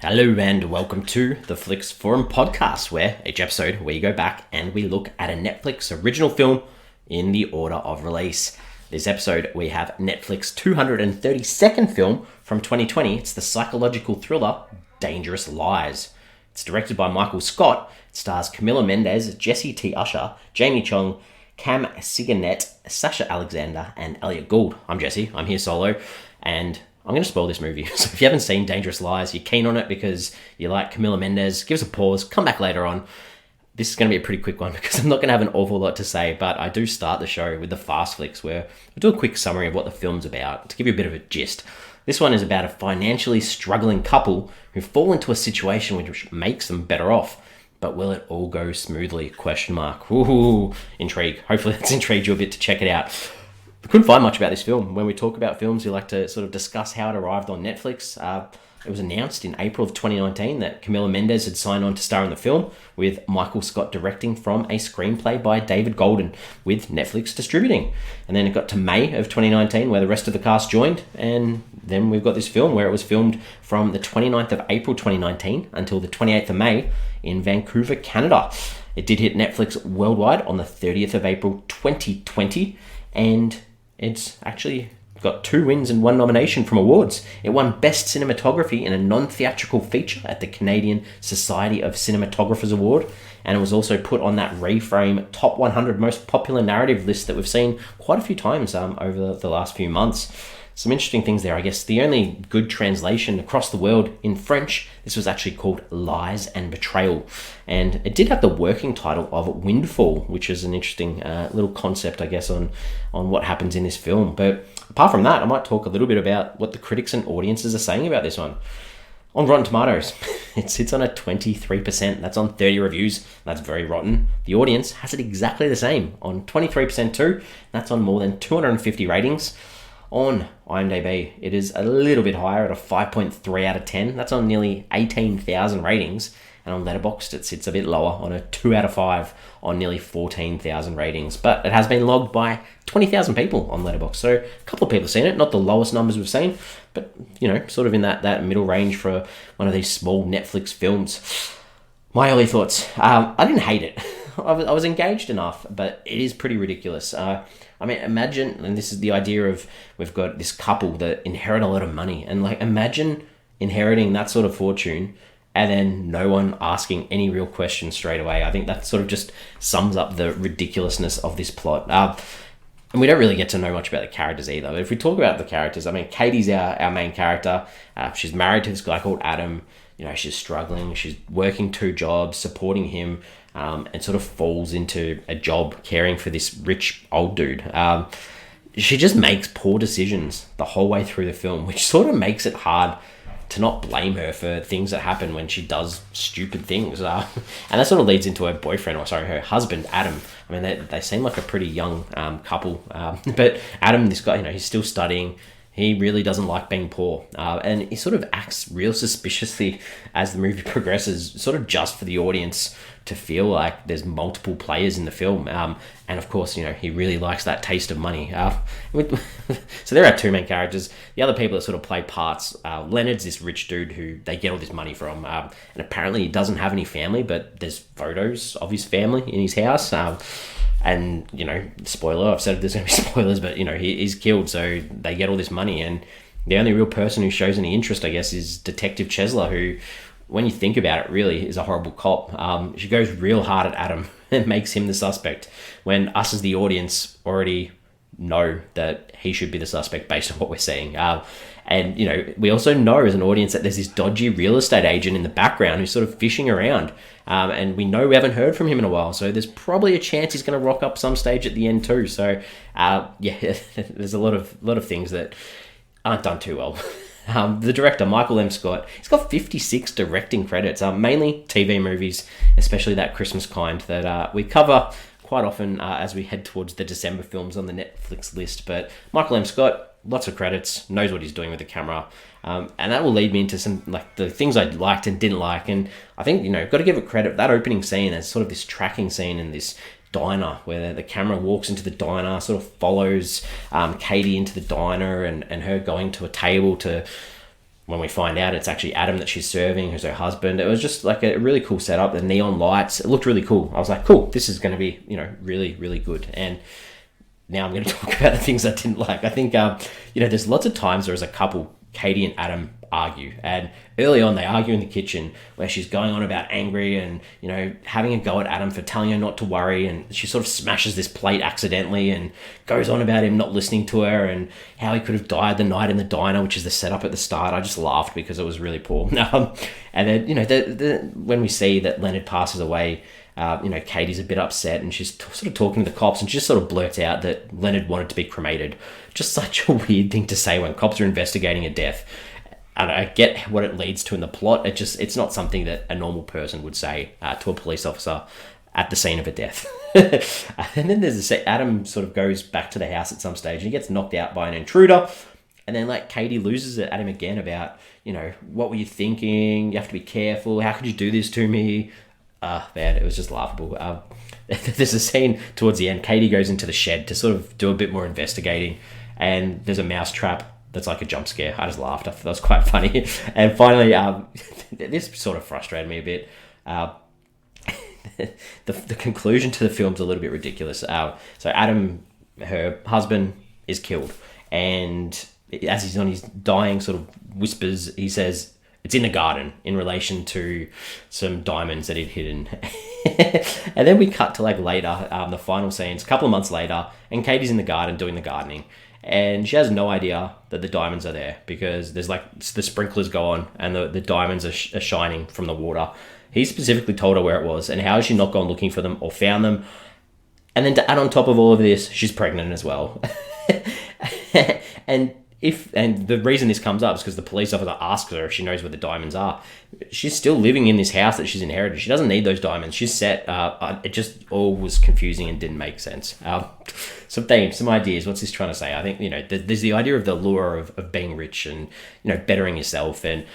Hello and welcome to the Flix Forum podcast, where each episode we go back and we look at a Netflix original film in the order of release. This episode we have Netflix 232nd film from 2020. It's the psychological thriller Dangerous Lies. It's directed by Michael Scott. It stars Camilia Mendes, Jessie T, Usher, Jamie Chung, Cam Cigandet, Sasha Alexander, and Elliott Gould. I'm Jesse. I'm here solo, and I'm going to spoil this movie. So if you haven't seen Dangerous Lies, you're keen on it because you like Camilia Mendes, give us a pause, come back later on. This is going to be a pretty quick one because I'm not going to have an awful lot to say, but I do start the show with the Fast Flicks where I do a quick summary of what the film's about to give you a bit of a gist. This one is about a financially struggling couple who fall into a situation which makes them better off. But will it all go smoothly? Question mark. Ooh, intrigue. Hopefully that's intrigued you a bit to check it out. I couldn't find much about this film. When we talk about films, we like to sort of discuss how it arrived on Netflix. It was announced in April of 2019 that Camilia Mendes had signed on to star in the film, with Michael Scott directing from a screenplay by David Gould, with Netflix distributing. And then it got to May of 2019 where the rest of the cast joined, and then we've got this film where it was filmed from the 29th of April 2019 until the 28th of May in Vancouver, Canada. It did hit Netflix worldwide on the 30th of April 2020, and it's actually got 2 wins and 1 nomination from awards. It won Best Cinematography in a Non-Theatrical Feature at the Canadian Society of Cinematographers Award, and it was also put on that Reframe Top 100 Most Popular Narrative list that we've seen quite a few times over the last few months. Some interesting things there, I guess. The only good translation across the world in French, this was actually called Lies and Betrayal. And it did have the working title of Windfall, which is an interesting little concept, I guess, on what happens in this film. But apart from that, I might talk a little bit about what the critics and audiences are saying about this one. On Rotten Tomatoes, it sits on a 23%. That's on 30 reviews. That's very rotten. The audience has it exactly the same on 23% too. That's on more than 250 ratings. On IMDb, it is a little bit higher at a 5.3 out of 10. That's on nearly 18,000 ratings. And on Letterboxd, it sits a bit lower on a 2 out of 5 on nearly 14,000 ratings. But it has been logged by 20,000 people on Letterboxd. So a couple of people have seen it. Not the lowest numbers we've seen, but, you know, sort of in that middle range for one of these small Netflix films. My early thoughts. I didn't hate it. I was engaged enough, but it is pretty ridiculous. I mean, imagine, and this is the idea of, we've got this couple that inherit a lot of money, and like, imagine inheriting that sort of fortune and then no one asking any real questions straight away. I think that sort of just sums up the ridiculousness of this plot. And we don't really get to know much about the characters either. But if we talk about the characters, I mean, Katie's our main character. She's married to this guy called Adam. You know, she's struggling. She's working 2 jobs, supporting him, and sort of falls into a job caring for this rich old dude. She just makes poor decisions the whole way through the film, which sort of makes it hard to not blame her for things that happen when she does stupid things. And that sort of leads into her husband, Adam. I mean, they seem like a pretty young couple. But Adam, this guy, you know, he's still studying. He really doesn't like being poor. And he sort of acts real suspiciously as the movie progresses, sort of just for the audience to feel like there's multiple players in the film. And of course, you know, he really likes that taste of money. So there are 2 main characters. The other people that sort of play parts, Leonard's this rich dude who they get all this money from. And apparently he doesn't have any family, but there's photos of his family in his house. And, you know, spoiler, I've said there's going to be spoilers, but, you know, he's killed, so they get all this money. And the only real person who shows any interest, I guess, is Detective Chesler, who, when you think about it, really is a horrible cop. She goes real hard at Adam and makes him the suspect, when us as the audience already know that he should be the suspect based on what we're seeing. And, you know, we also know as an audience that there's this dodgy real estate agent in the background who's sort of fishing around. And we know we haven't heard from him in a while. So there's probably a chance he's going to rock up some stage at the end too. So, yeah, there's a lot of things that aren't done too well. The director, Michael M. Scott, he's got 56 directing credits, mainly TV movies, especially that Christmas kind that we cover quite often as we head towards the December films on the Netflix list. But Michael M. Scott, lots of credits, knows what he's doing with the camera. And that will lead me into some, like, the things I liked and didn't like. And I think, you know, got to give it credit. That opening scene, there's sort of this tracking scene in this diner where the camera walks into the diner, sort of follows Katie into the diner and her going to a table to when we find out it's actually Adam that she's serving, who's her husband. It was just like a really cool setup. The neon lights, it looked really cool. I was like, cool, this is going to be, really, really good. And now I'm going to talk about the things I didn't like. I think, there's lots of times there is a couple, Katie and Adam, argue. And early on, they argue in the kitchen where she's going on about angry and, having a go at Adam for telling her not to worry. And she sort of smashes this plate accidentally and goes on about him not listening to her and how he could have died the night in the diner, which is the setup at the start. I just laughed because it was really poor. And then, when we see that Leonard passes away, Katie's a bit upset and she's sort of talking to the cops and she just sort of blurts out that Leonard wanted to be cremated. Just such a weird thing to say when cops are investigating a death. And I get what it leads to in the plot. It's not something that a normal person would say to a police officer at the scene of a death. And then there's Adam sort of goes back to the house at some stage and he gets knocked out by an intruder. And then Katie loses it at him again about, what were you thinking? You have to be careful. How could you do this to me? Man, it was just laughable. There's a scene towards the end. Katie goes into the shed to sort of do a bit more investigating. And there's a mouse trap that's like a jump scare. I just laughed. I thought that was quite funny. And finally, this sort of frustrated me a bit. The conclusion to the film's a little bit ridiculous. So Adam, her husband, is killed. And as he's on his dying sort of whispers, he says, it's in the garden in relation to some diamonds that he'd hidden. And then we cut to later, the final scenes, a couple of months later, and Katie's in the garden doing the gardening. And she has no idea that the diamonds are there because there's the sprinklers go on and the diamonds are shining from the water. He specifically told her where it was and how has she not gone looking for them or found them. And then to add on top of all of this, she's pregnant as well. And the reason this comes up is because the police officer asks her if she knows where the diamonds are. She's still living in this house that she's inherited. She doesn't need those diamonds. She's set. It just all was confusing and didn't make sense. Some themes, some ideas. What's this trying to say? I think, there's the idea of the lure of being rich and, bettering yourself and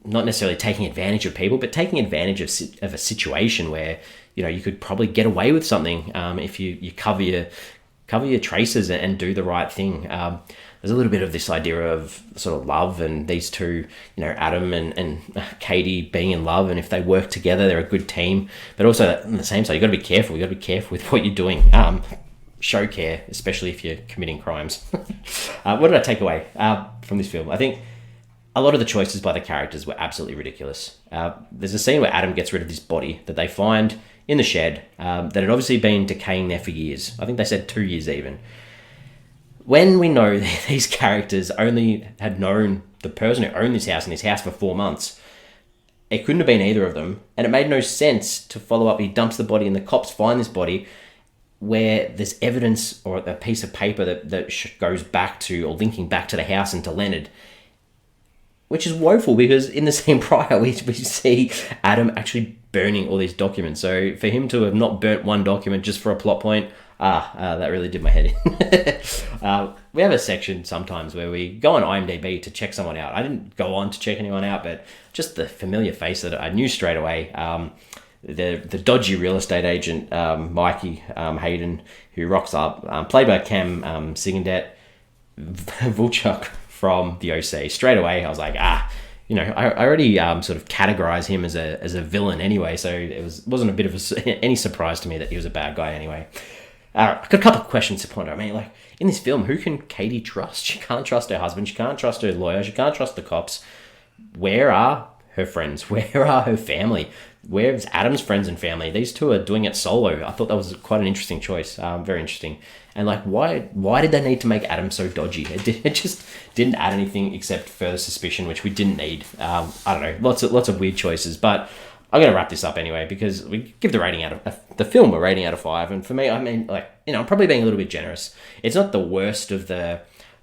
not necessarily taking advantage of people, but taking advantage of a situation where, you could probably get away with something if you cover your traces and do the right thing. There's a little bit of this idea of sort of love and these two, Adam and Katie being in love, and if they work together, they're a good team. But also on the same side, you've got to be careful. You've got to be careful with what you're doing. Show care, especially if you're committing crimes. What did I take away from this film? I think a lot of the choices by the characters were absolutely ridiculous. There's a scene where Adam gets rid of this body that they find in the shed that had obviously been decaying there for years. I think they said 2 years even. When we know that these characters only had known the person who owned this house and this house for 4 months, it couldn't have been either of them. And it made no sense to follow up. He dumps the body and the cops find this body where there's evidence or a piece of paper that goes back to or linking back to the house and to Leonard, which is woeful because in the scene prior, we see Adam actually burning all these documents. So for him to have not burnt one document just for a plot point, that really did my head in. We have a section sometimes where we go on IMDb to check someone out. I didn't go on to check anyone out, but just the familiar face that I knew straight away. The dodgy real estate agent, Mikey Hayden, who rocks up, played by Cam Cigandet, Vulchuk from the OC. Straight away, I was like, I already sort of categorize him as a villain anyway, so it wasn't a bit of any surprise to me that he was a bad guy anyway. I've got a couple of questions to ponder. I mean, in this film, who can Katie trust? She can't trust her husband. She can't trust her lawyer. She can't trust the cops. Where are her friends? Where are her family? Where's Adam's friends and family? These two are doing it solo. I thought that was quite an interesting choice. Very interesting. And why did they need to make Adam so dodgy? It just didn't add anything except further suspicion, which we didn't need. I don't know. Lots of weird choices, but I'm going to wrap this up anyway because we give the film a rating out of 5. And for me, I mean, I'm probably being a little bit generous. It's not the worst of the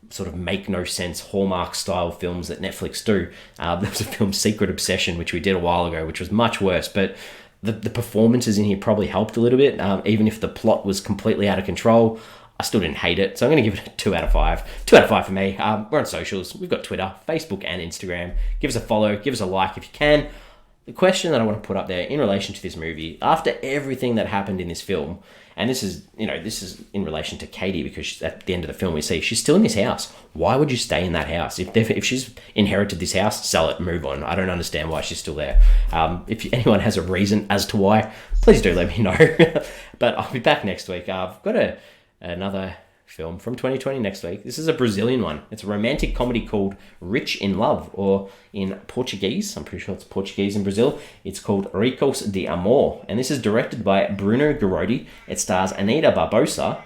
sort of make no sense Hallmark style films that Netflix do. There was a film, Secret Obsession, which we did a while ago, which was much worse, but the performances in here probably helped a little bit. Even if the plot was completely out of control, I still didn't hate it. So I'm going to give it a 2 out of 5. 2 out of 5 for me. We're on socials. We've got Twitter, Facebook and Instagram. Give us a follow. Give us a like if you can. the question that I want to put up there in relation to this movie, after everything that happened in this film, and this is in relation to Katie, because at the end of the film we see she's still in this house. Why would you stay in that house? If she's inherited this house, sell it, move on. I don't understand why she's still there. If anyone has a reason as to why, please do let me know. But I'll be back next week. I've got another film from 2020 next week. This is a Brazilian one. It's a romantic comedy called Rich in Love, or in Portuguese, I'm pretty sure it's Portuguese in Brazil, it's called Ricos de Amor, and this is directed by Bruno Garodi. It stars Anita Barbosa.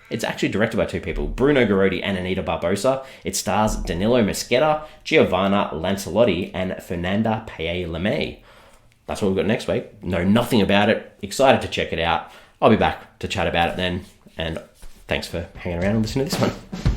It's actually directed by two people, Bruno Garodi and Anita Barbosa. It stars Danilo Mosqueda, Giovanna Lancelotti, and Fernanda Paye-Lemay. That's what we've got next week. Know nothing about it. Excited to check it out. I'll be back to chat about it then, and thanks for hanging around and listening to this one.